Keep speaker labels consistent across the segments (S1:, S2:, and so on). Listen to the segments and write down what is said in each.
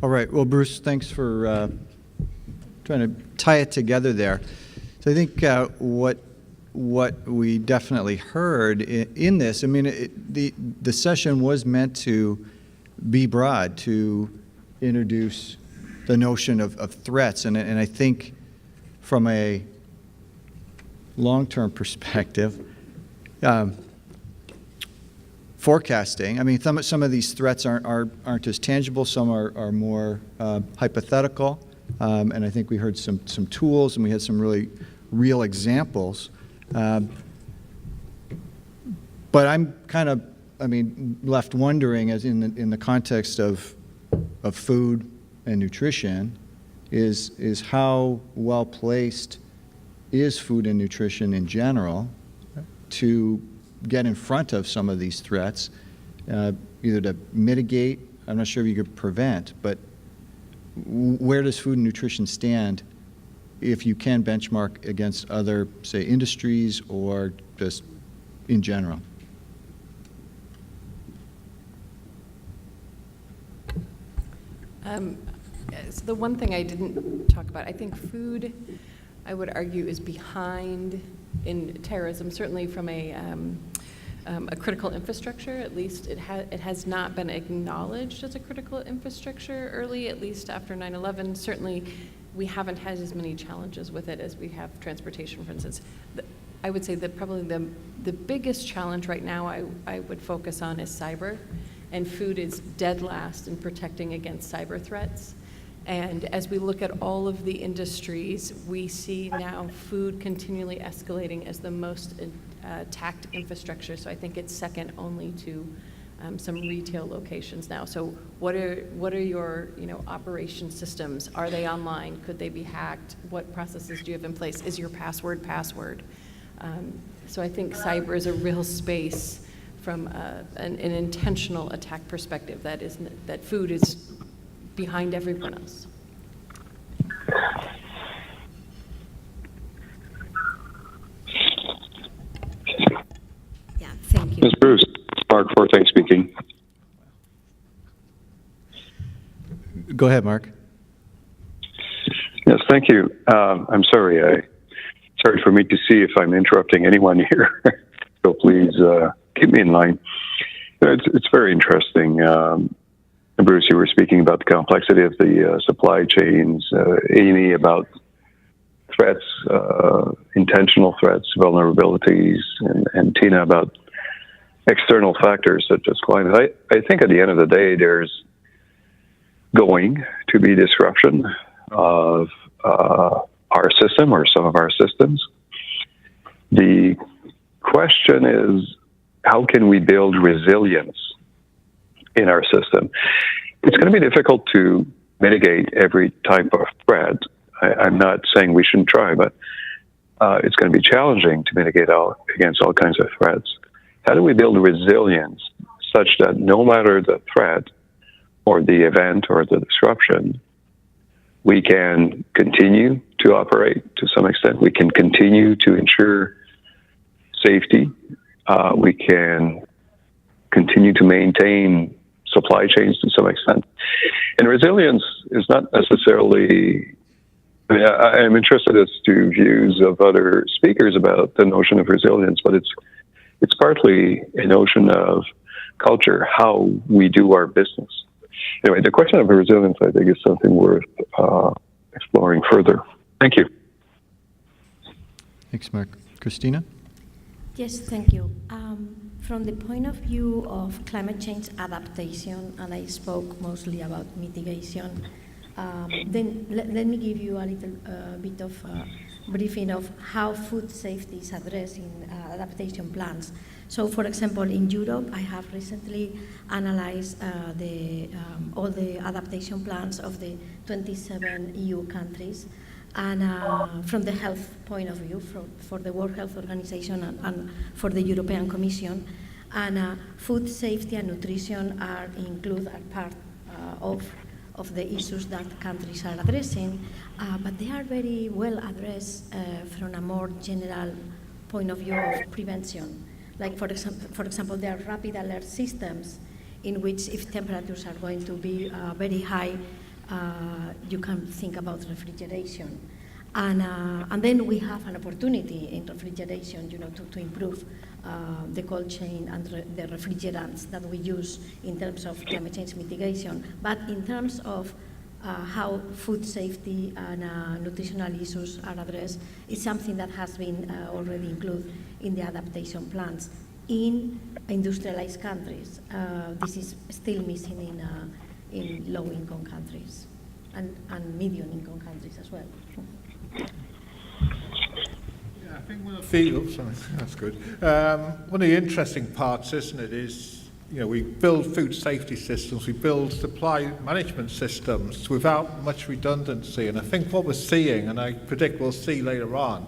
S1: All right. Well, Bruce, thanks for trying to tie it together there. So I think what we definitely heard in this, I mean, the session was meant to be broad, to introduce the notion of threats, and I think from a long-term perspective, forecasting. I mean, some of these threats aren't as tangible. Some are more hypothetical, and I think we heard some tools, and we had some really real examples. But I'm kind of, left wondering, as in the context of food and nutrition, is how well placed is food and nutrition in general to get in front of some of these threats, either to mitigate, I'm not sure if you could prevent, but where does food and nutrition stand if you can benchmark against other, say, industries or just in general?
S2: So the one thing I didn't talk about, I think food, I would argue, is behind in terrorism, certainly from a critical infrastructure. At least it has not been acknowledged as a critical infrastructure early, at least after 9/11. Certainly, we haven't had as many challenges with it as we have transportation, for instance. I would say that probably the biggest challenge right now I would focus on is cyber, and food is dead last in protecting against cyber threats. And as we look at all of the industries, we see now food continually escalating as the most attacked infrastructure. So I think it's second only to some retail locations now. So what are your operation systems? Are they online? Could they be hacked? What processes do you have in place? Is your password? So I think cyber is a real space from an intentional attack perspective that food is behind everyone else.
S3: Yeah, thank you.
S4: Ms. Bruce, Mark Forte speaking.
S1: Go ahead, Mark.
S4: Yes, thank you. I'm sorry. Sorry for me to see if I'm interrupting anyone here. So please keep me in line. It's very interesting. Bruce, you were speaking about the complexity of the supply chains, Amy about threats, intentional threats, vulnerabilities, and Tina about external factors such as climate. I think at the end of the day, there's going to be disruption of our system or some of our systems. The question is, how can we build resilience in our system? It's going to be difficult to mitigate every type of threat. I'm not saying we shouldn't try, but it's going to be challenging to mitigate against all kinds of threats. How do we build resilience such that no matter the threat or the event or the disruption, we can continue to operate to some extent? We can continue to ensure safety. We can continue to maintain supply chains to some extent. And resilience is not necessarily, I'm interested as to views of other speakers about the notion of resilience, but it's partly a notion of culture, how we do our business. Anyway, the question of resilience, I think, is something worth exploring further. Thank you.
S1: Thanks, Mark. Christina?
S3: Yes, thank you. From the point of view of climate change adaptation, and I spoke mostly about mitigation, then let me give you a little bit of briefing of how food safety is addressed in adaptation plans. So, for example, in Europe, I have recently analyzed all the adaptation plans of the 27 EU countries, and from the health point of view, for the World Health Organization and for the European Commission, and food safety and nutrition are part of the issues that countries are addressing, but they are very well addressed from a more general point of view of prevention. Like, for example, there are rapid alert systems in which if temperatures are going to be very high, you can think about refrigeration. And then we have an opportunity in refrigeration, to improve the cold chain and the refrigerants that we use in terms of climate change mitigation. But in terms of how food safety and nutritional issues are addressed, it's something that has been already included in the adaptation plans. In industrialized countries, this is still missing in low-income countries and medium-income countries as well.
S5: Yeah, I think one of the, that's good. One of the interesting parts, isn't it, is we build food safety systems, we build supply management systems without much redundancy. And I think what we're seeing, and I predict we'll see later on,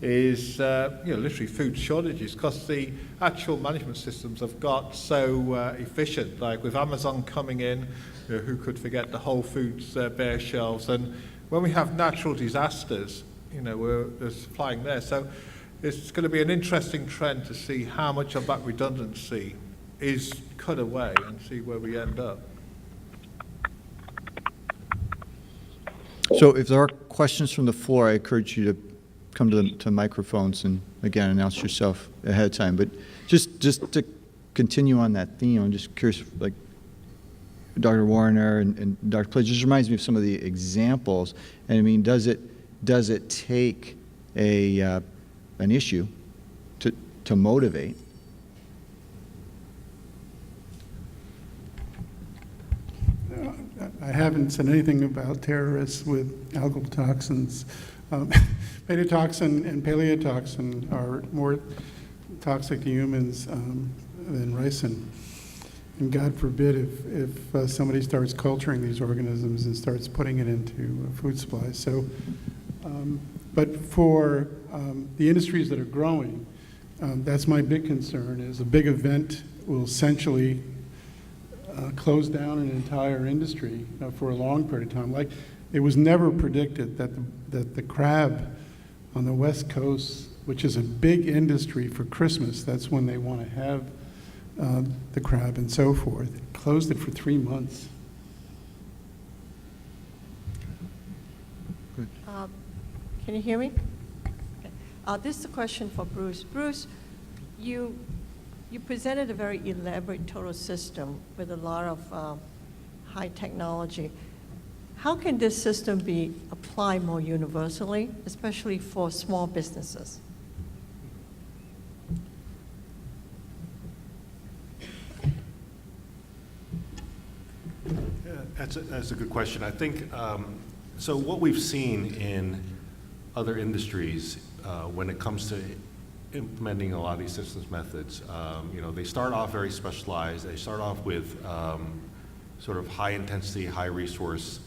S5: is literally food shortages because the actual management systems have got so efficient. Like with Amazon coming in, who could forget the Whole Foods bare shelves? And when we have natural disasters, we're supplying there. So it's going to be an interesting trend to see how much of that redundancy is cut away and see where we end up.
S1: So if there are questions from the floor, I encourage you to come to microphones and, again, announce yourself ahead of time. But just to continue on that theme, I'm just curious, like Dr. Warner and Dr. Plage, just reminds me of some of the examples. And I mean, does it take an issue to motivate?
S6: I haven't said anything about terrorists with algal toxins. Beta-toxin and paleotoxin are more toxic to humans than ricin. And God forbid if somebody starts culturing these organisms and starts putting it into food supplies. So, but for the industries that are growing, that's my big concern, is a big event will essentially close down an entire industry for a long period of time. Like, it was never predicted that the crab on the West Coast, which is a big industry for Christmas, that's when they want to have the crab and so forth, closed it for 3 months.
S1: Good.
S7: Can you hear me? Okay. This is a question for Bruce. Bruce, you presented a very elaborate total system with a lot of high technology. How can this system be applied more universally, especially for small businesses?
S8: Yeah, that's a good question. I think, so what we've seen in other industries when it comes to implementing a lot of these systems methods, they start off very specialized. They start off with sort of high intensity, high resource,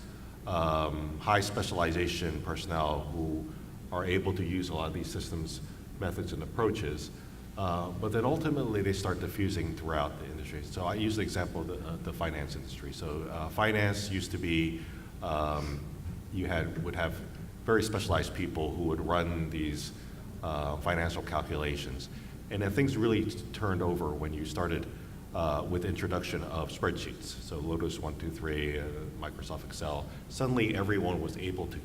S8: high specialization personnel who are able to use a lot of these systems methods and approaches. But then ultimately they start diffusing throughout the industry. So I use the example of the finance industry. So finance used to be, would have very specialized people who would run these financial calculations. And then things really turned over when you started with the introduction of spreadsheets. So Lotus 123, Microsoft Excel. Suddenly everyone was able to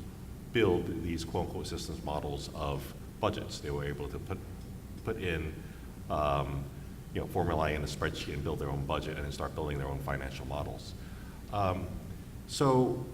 S8: build these quote-unquote systems models of budgets. They were able to put in, formulae in a spreadsheet and build their own budget and then start building their own financial models. So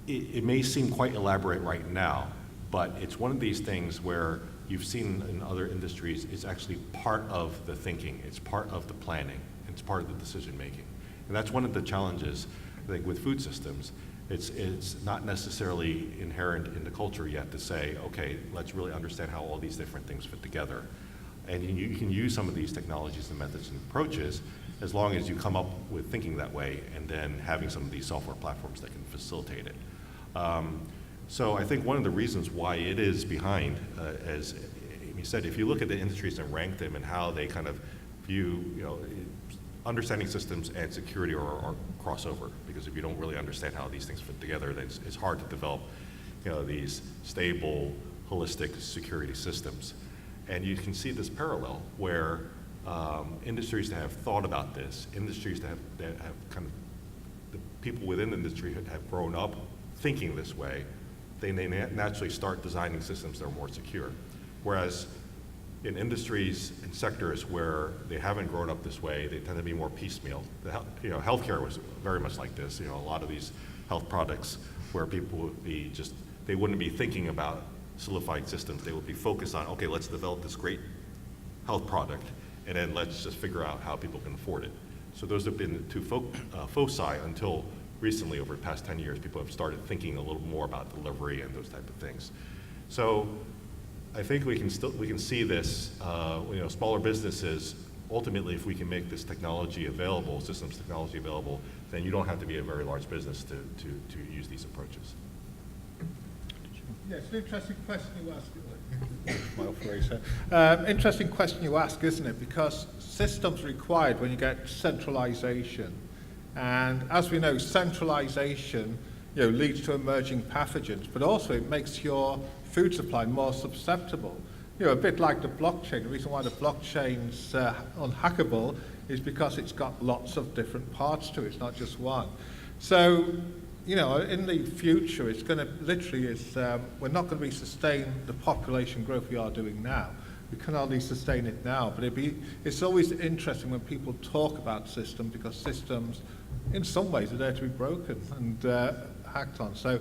S8: it may seem quite elaborate right now, but it's one of these things where you've seen in other industries, it's actually part of the thinking, it's part of the planning, it's part of the decision making. And that's one of the challenges, I think, with food systems. It's not necessarily inherent in the culture yet to say, okay, let's really understand how all these different things fit together. And you can use some of these technologies and methods and approaches as long as you come up with thinking that way and then having some of these software platforms that can facilitate it. So I think one of the reasons why it is behind, as Amy said, if you look at the industries and rank them and how they kind of view, understanding systems and security are crossover, because if you don't really understand how these things fit together, then it's hard to develop, these stable, holistic security systems. And you can see this parallel where industries that have thought about this, industries that have kind of people within the industry have grown up thinking this way, they naturally start designing systems that are more secure. Whereas in industries and sectors where they haven't grown up this way, they tend to be more piecemeal. Healthcare was very much like this. A lot of these health products where people would be they wouldn't be thinking about solidified systems. They would be focused on, okay, let's develop this great health product, and then let's just figure out how people can afford it. So those have been the two foci until recently, over the past 10 years, people have started thinking a little more about delivery and those type of things. So I think we can see this, smaller businesses, ultimately, if we can make this technology available, systems technology available, then you don't have to be a very large business to use these approaches.
S5: Yeah, it's an interesting question you ask. Interesting question you ask, isn't it? Because systems required when you get centralization. And as we know, centralization leads to emerging pathogens, but also it makes your food supply more susceptible. A bit like the blockchain. The reason why the blockchain's unhackable is because it's got lots of different parts to it. It's not just one. So, in the future, it's going to we're not going to be sustaining the population growth we are doing now. We can hardly sustain it now, but it's always interesting when people talk about systems, because systems, in some ways, are there to be broken and hacked on. So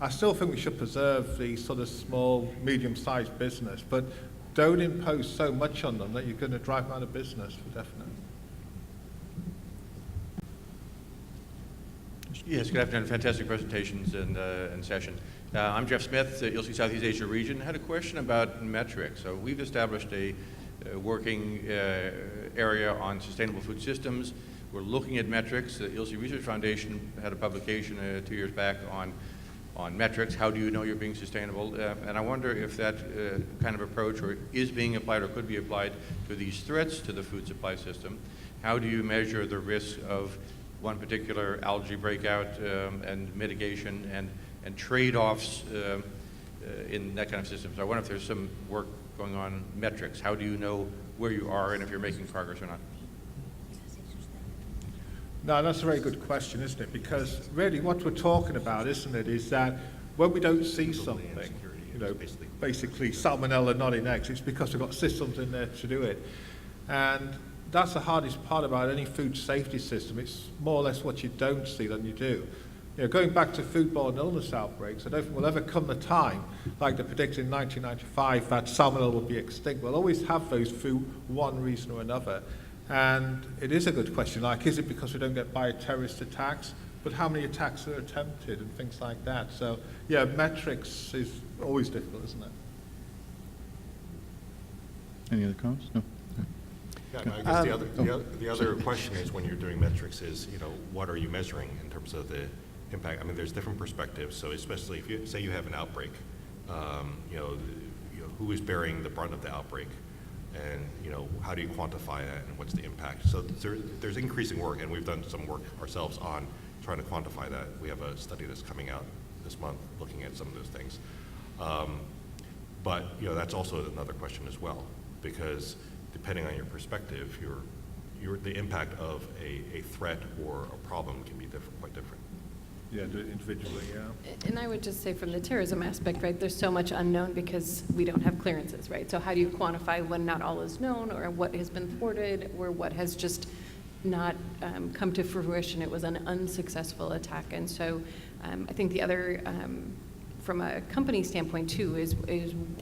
S5: I still think we should preserve the sort of small, medium-sized business, but don't impose so much on them that you're going to drive them out of business, for definite.
S9: Yes, good afternoon. Fantastic presentations and session. I'm Jeff Smith, ILSI Southeast Asia region. I had a question about metrics. So we've established a working area on sustainable food systems. We're looking at metrics. The ILSI Research Foundation had a publication 2 years back on metrics. How do you know you're being sustainable? And I wonder if that kind of approach is being applied or could be applied to these threats to the food supply system. How do you measure the risk of one particular algae breakout and mitigation and trade-offs in that kind of system? So I wonder if there's some work going on metrics. How do you know where you are and if you're making progress or not?
S5: No, that's a very good question, isn't it? Because really what we're talking about, isn't it, is that when we don't see something, basically salmonella not in eggs, it's because we've got systems in there to do it. And that's the hardest part about any food safety system. It's more or less what you don't see than you do. Going back to foodborne illness outbreaks, I don't think we'll ever come the time, like they predicted in 1995, that salmonella will be extinct. We'll always have those for one reason or another. And it is a good question, like, is it because we don't get bioterrorist attacks? But how many attacks are attempted and things like that? So, yeah, metrics is always difficult, isn't it?
S1: Any other comments? No?
S8: Yeah, I guess the other question is, when you're doing metrics, is what are you measuring in terms of the impact? I mean, there's different perspectives. So especially if you say you have an outbreak, who is bearing the brunt of the outbreak, and how do you quantify that, and what's the impact? So there's increasing work, and we've done some work ourselves on trying to quantify that. We have a study that's coming out this month looking at some of those things. But that's also another question as well, because depending on your perspective, the impact of a threat or a problem can be quite different.
S5: Yeah, individually, yeah.
S2: And I would just say from the terrorism aspect, right, there's so much unknown because we don't have clearances, right? So how do you quantify when not all is known, or what has been thwarted, or what has just not come to fruition? It was an unsuccessful attack. And so I think the other, from a company standpoint too, is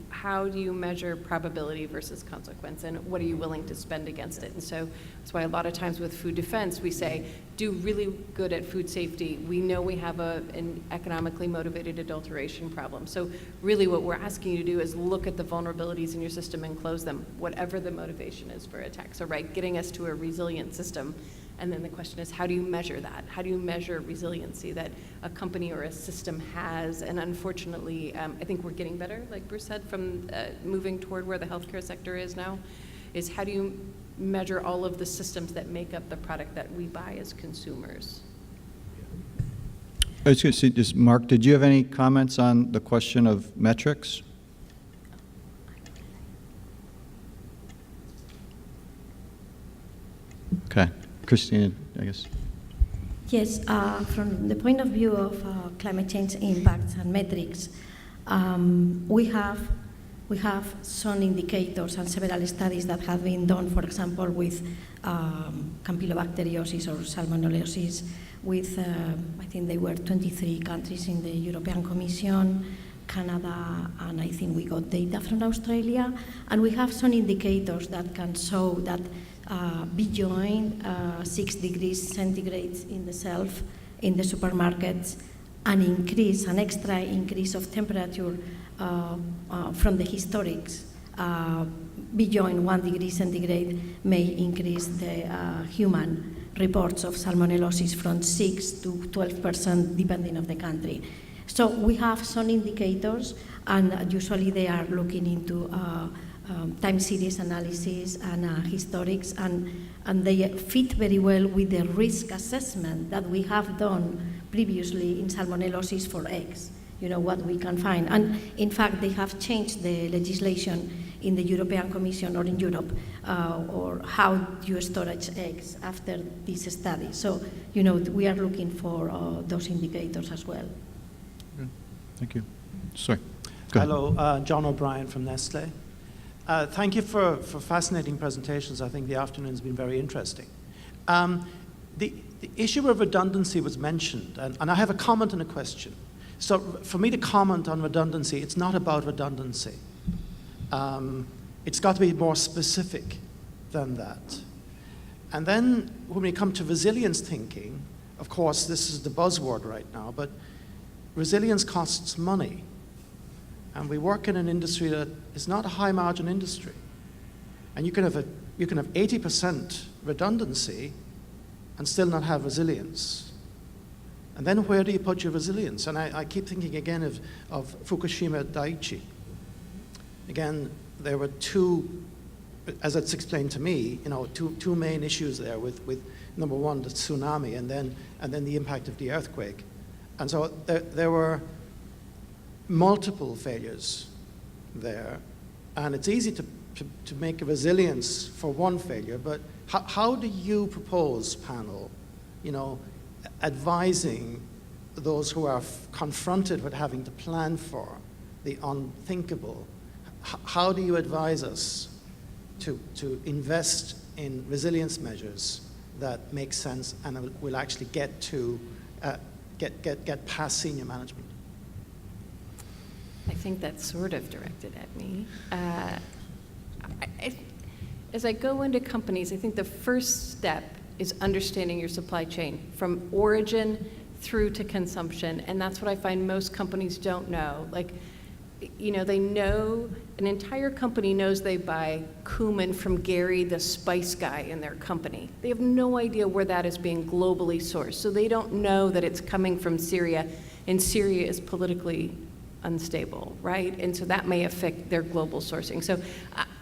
S2: how do you measure probability versus consequence, and what are you willing to spend against it? And so that's why a lot of times with food defense, we say, do really good at food safety. We know we have an economically motivated adulteration problem. So really what we're asking you to do is look at the vulnerabilities in your system and close them, whatever the motivation is for attack. So right, getting us to a resilient system. And then the question is, how do you measure that? How do you measure resiliency that a company or a system has? And unfortunately, I think we're getting better, like Bruce said, from moving toward where the healthcare sector is now, is how do you measure all of the systems that make up the product that we buy as consumers?
S1: I was going to say, just Mark, did you have any comments on the question of metrics? Okay. Christina, I guess.
S3: Yes, from the point of view of climate change impacts and metrics, we have some indicators and several studies that have been done, for example, with Campylobacteriosis or Salmonellosis, with, I think they were 23 countries in the European Commission, Canada, and I think we got data from Australia. And we have some indicators that can show that beyond 6 degrees centigrade in the shelf in the supermarkets, an extra increase of temperature from the historics beyond 1 degree centigrade may increase the human reports of salmonellosis from 6 to 12% depending on the country. So we have some indicators, and usually they are looking into time series analysis and historics, and they fit very well with the risk assessment that we have done previously in salmonellosis for eggs, what we can find. And in fact, they have changed the legislation in the European Commission or in Europe, or how you storage eggs after this study. So, we are looking for those indicators as well.
S1: Thank you. Sorry. Go ahead.
S10: Hello, John O'Brien from Nestle. Thank you for fascinating presentations. I think the afternoon has been very interesting. The issue of redundancy was mentioned, and I have a comment and a question. So for me to comment on redundancy, it's not about redundancy. It's got to be more specific than that. And then when we come to resilience thinking, of course, this is the buzzword right now, but resilience costs money. And we work in an industry that is not a high margin industry. And you can have 80% redundancy and still not have resilience. And then where do you put your resilience? And I keep thinking again of Fukushima Daiichi. Again, there were two, as it's explained to me, two main issues there with number one, the tsunami, and then the impact of the earthquake. And so there were multiple failures there, and it's easy to make a resilience for one failure, but how do you propose, panel, advising those who are confronted with having to plan for the unthinkable? How do you advise us to invest in resilience measures that make sense and will actually get to get past senior management?
S2: I think that's sort of directed at me. As I go into companies, I think the first step is understanding your supply chain from origin through to consumption, and that's what I find most companies don't know. They know, an entire company knows they buy cumin from Gary, the spice guy in their company. They have no idea where that is being globally sourced, so they don't know that it's coming from Syria, and Syria is politically unstable, right? And so that may affect their global sourcing. So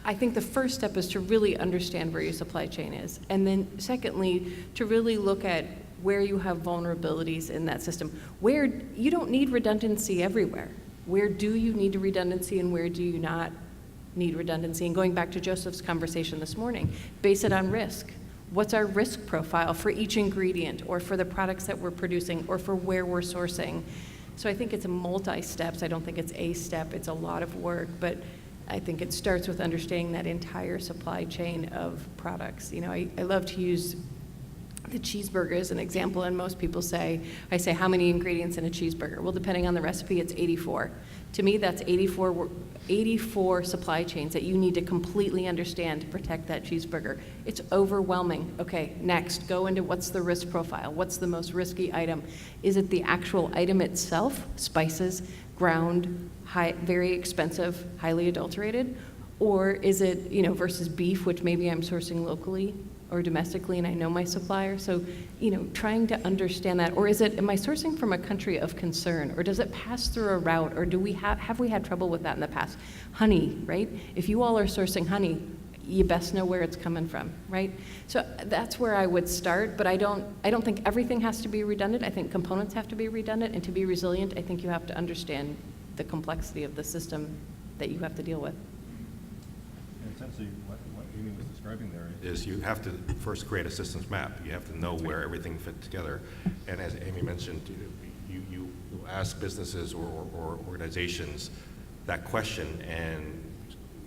S2: I think the first step is to really understand where your supply chain is. And then secondly, to really look at where you have vulnerabilities in that system. Where you don't need redundancy everywhere. Where do you need redundancy and where do you not need redundancy? And going back to Joseph's conversation this morning, base it on risk. What's our risk profile for each ingredient or for the products that we're producing or for where we're sourcing? So I think it's a multi-steps. I don't think it's a step. It's a lot of work, but I think it starts with understanding that entire supply chain of products. I love to use the cheeseburger as an example, and most people I say, how many ingredients in a cheeseburger? Well, depending on the recipe, it's 84. To me, that's 84 supply chains that you need to completely understand to protect that cheeseburger. It's overwhelming. Okay, next, go into what's the risk profile? What's the most risky item? Is it the actual item itself, spices, ground, very expensive, highly adulterated? Or is it, versus beef, which maybe I'm sourcing locally or domestically and I know my supplier? So, trying to understand that. Or am I sourcing from a country of concern? Or does it pass through a route? Or do we have we had trouble with that in the past? Honey, right? If you all are sourcing honey, you best know where it's coming from, right? So that's where I would start, but I don't think everything has to be redundant. I think components have to be redundant, and to be resilient, I think you have to understand the complexity of the system that you have to deal with.
S11: Essentially, what
S8: Amy was describing there is you have to first create a systems map. You have to know where everything fits together. And as Amy mentioned, you ask businesses or organizations that question, and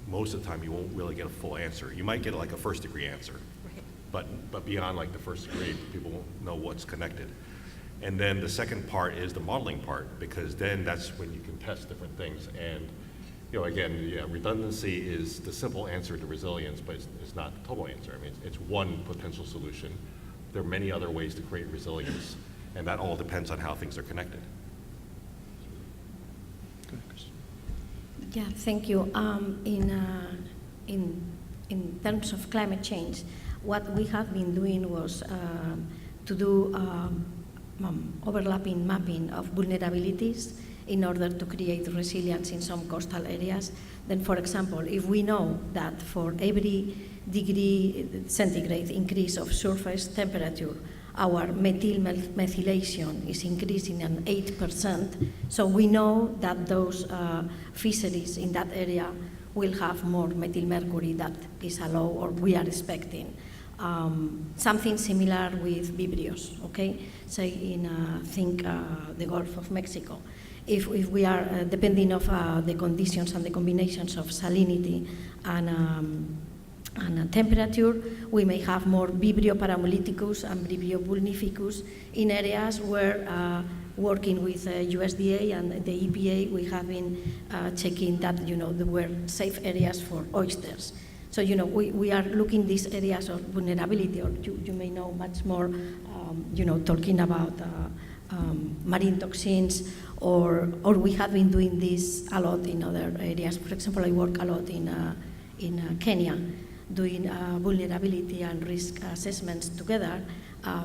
S8: most of the time you won't really get a full answer. You might get like a first degree answer, but beyond like the first degree, people won't know what's connected. And then the second part is the modeling part, because then that's when you can test different things. And again, yeah, redundancy is the simple answer to resilience, but it's not the total answer. I mean, it's one potential solution. There are many other ways to create resilience, and that all depends on how things are connected.
S3: Yeah, thank you. In terms of climate change, what we have been doing was to do overlapping mapping of vulnerabilities in order to create resilience in some coastal areas. Then, for example, if we know that for every degree centigrade increase of surface temperature, our methyl methylation is increasing at 8%, so we know that those fisheries in that area will have more methyl mercury that is allowed or we are expecting. Something similar with Vibrios, okay? Say in, the Gulf of Mexico. If we are depending on the conditions and the combinations of salinity and temperature, we may have more Vibrio paramolyticus and Vibrio vulnificus in areas where working with USDA and the EPA, we have been checking that there were safe areas for oysters. So we are looking these areas of vulnerability, or you may know much more, talking about marine toxins, or we have been doing this a lot in other areas. For example, I work a lot in Kenya, doing vulnerability and risk assessments together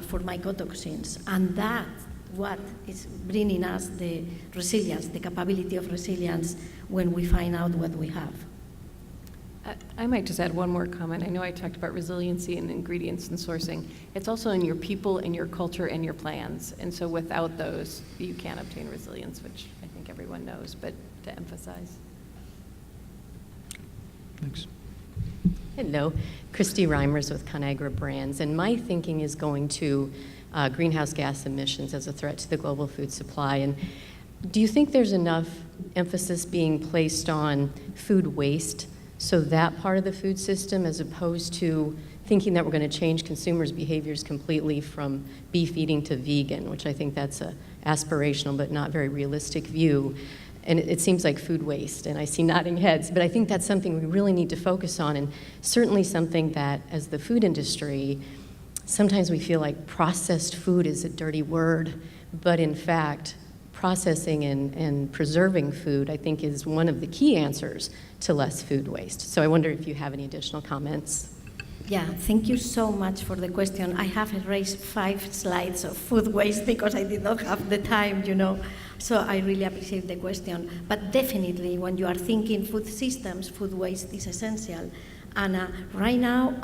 S3: for mycotoxins, and that's what is bringing us the resilience, the capability of resilience when we find out what we have.
S2: I might just add one more comment. I know I talked about resiliency and ingredients and sourcing. It's also in your people, in your culture, and your plans. And so without those, you can't obtain resilience, which I think everyone knows, but to emphasize.
S1: Thanks.
S11: Hello, Christy Reimers with Conagra Brands, and my thinking is going to greenhouse gas emissions as a threat to the global food supply. And do you think there's enough emphasis being placed on food waste, so that part of the food system, as opposed to thinking that we're going to change consumers' behaviors completely from beef eating to vegan, which I think that's an aspirational but not very realistic view. And it seems like food waste, and I see nodding heads, but I think that's something we really need to focus on, and certainly something that, as the food industry, sometimes we feel like processed food is a dirty word, but in fact, processing and preserving food, I think, is one of the key answers to less food waste. So I wonder if you have any additional comments.
S3: Yeah, thank you so much for the question. I have erased 5 slides of food waste because I did not have the time, So I really appreciate the question. But definitely, when you are thinking food systems, food waste is essential. And right now,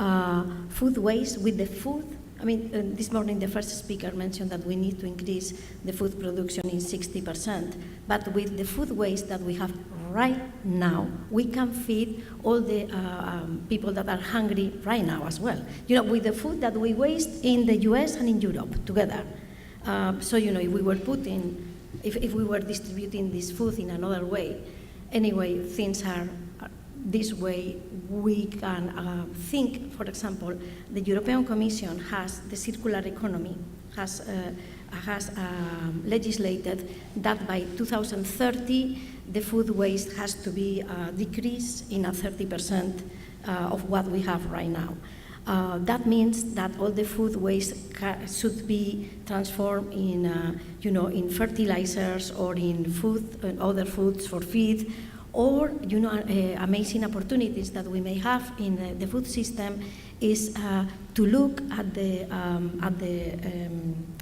S3: food waste with the food, this morning the first speaker mentioned that we need to increase the food production in 60%. But with the food waste that we have right now, we can feed all the people that are hungry right now as well. With the food that we waste in the US and in Europe together. So, if we were distributing this food in another way, anyway, things are this way. We can think, for example, the European Commission has the circular economy, has legislated that by 2030, the food waste has to be decreased in 30% of what we have right now. That means that all the food waste should be transformed in, in fertilizers or in food, other foods for feed, or, amazing opportunities that we may have in the food system is to look at the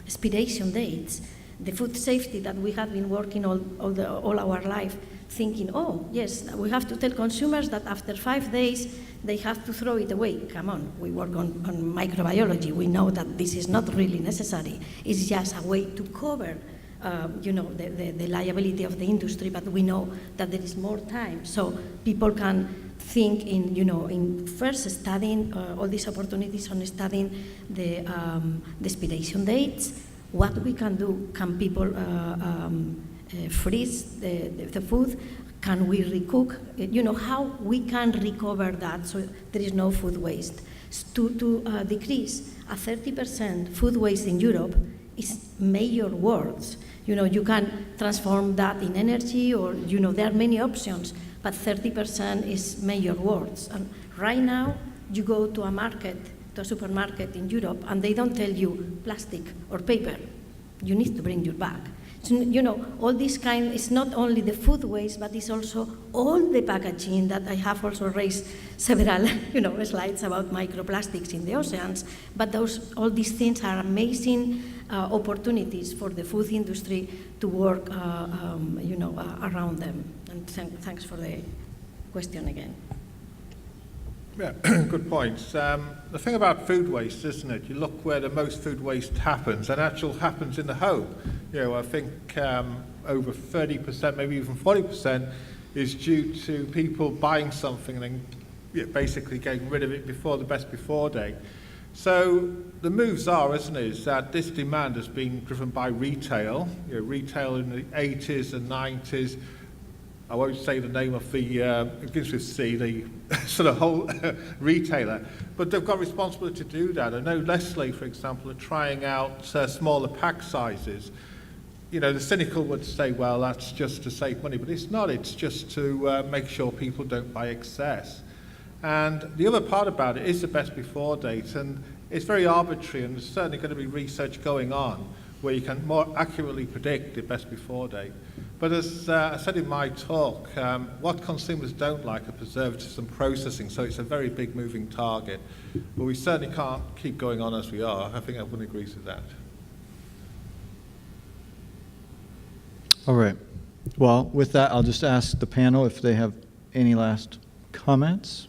S3: expiration dates, the food safety that we have been working all our life, thinking, oh, yes, we have to tell consumers that after 5 days, they have to throw it away. Come on, we work on microbiology. We know that this is not really necessary. It's just a way to cover, the liability of the industry, but we know that there is more time. So people can think in, in first studying all these opportunities on studying the expiration dates, what we can do. Can people freeze the food? Can we recook? How we can recover that so there is no food waste. To decrease a 30% food waste in Europe is major words. You can transform that in energy, or, there are many options, but 30% is major words. And right now, you go to a supermarket in Europe, and they don't tell you plastic or paper. You need to bring your bag. So, all this kind is not only the food waste, but it's also all the packaging that I have also raised several, slides about microplastics in the oceans. But all these things are amazing opportunities for the food industry to work, around them. And thanks for the question again.
S5: Yeah, good points. The thing about food waste, isn't it? You look where the most food waste happens, and actually happens in the home. I think over 30%, maybe even 40%, is due to people buying something and then basically getting rid of it before the best before date. So the moves are, isn't it, is that this demand has been driven by retail. Retail in the 80s and 90s. I won't say the name of the, it begins with C, the sort of whole retailer, but they've got responsibility to do that. I know Nestle, for example, are trying out smaller pack sizes. The cynical would say, well, that's just to save money, but it's not. It's just to make sure people don't buy excess. And the other part about it is the best before date, and it's very arbitrary, and there's certainly going to be research going on where you can more accurately predict the best before date. But as I said in my talk, what consumers don't like are preservatives and processing, so it's a very big moving target. But we certainly can't keep going on as we are. I think everyone agrees with that.
S1: All right. Well, with that, I'll just ask the panel if they have any last comments.